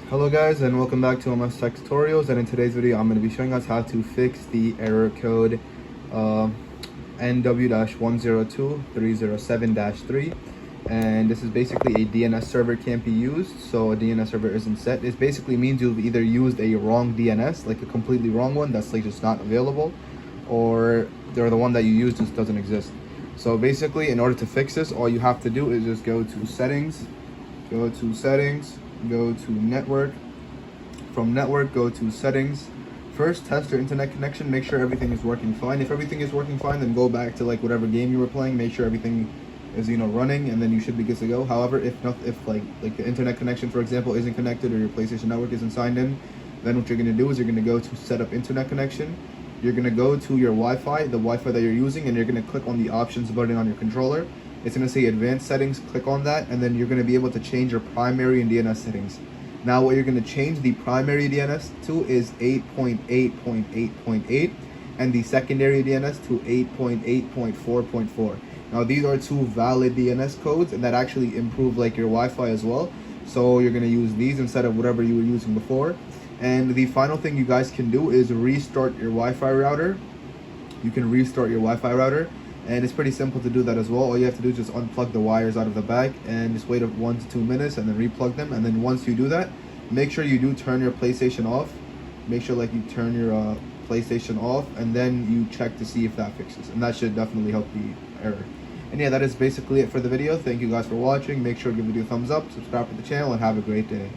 Hello guys, and welcome back to MS Tech Tutorials. And in today's video I'm going to be showing us how to fix the error code NW-102307-3, and this is basically a DNS server can't be used. So a DNS server isn't set. It basically means you've either used a wrong DNS, like a completely wrong one that's like just not available, or the one that you used just doesn't exist. So basically, in order to fix this, all you have to do is just go to settings, go to network. From network, go to settings. First, test your internet connection, make sure everything is working fine. If everything is working fine, then go back to like whatever game you were playing, make sure everything is running, and then you should be good to go. However, if like the internet connection, for example, isn't connected, or your PlayStation network isn't signed in, then what you're going to do is you're going to go to set up internet connection. You're going to go to your Wi-Fi, the Wi-Fi that you're using, and you're going to click on the options button on your controller. It's going to say advanced settings, click on that, and then you're going to be able to change your primary and DNS settings. Now what you're going to change the primary DNS to is 8.8.8.8 and the secondary DNS to 8.8.4.4. Now these are two valid DNS codes, and that actually improve like your Wi-Fi as well. So you're going to use these instead of whatever you were using before. And the final thing you guys can do is restart your Wi-Fi router. You can restart your Wi-Fi router, and it's pretty simple to do that as well. All you have to do is just unplug the wires out of the back and just wait 1 to 2 minutes and then replug them. And then once you do that, make sure you do turn your PlayStation off. Make sure like you turn your PlayStation off, and then you check to see if that fixes, and that should definitely help the error. And yeah, that is basically it for the video. Thank you guys for watching. Make sure to give the video a thumbs up, subscribe to the channel, and have a great day.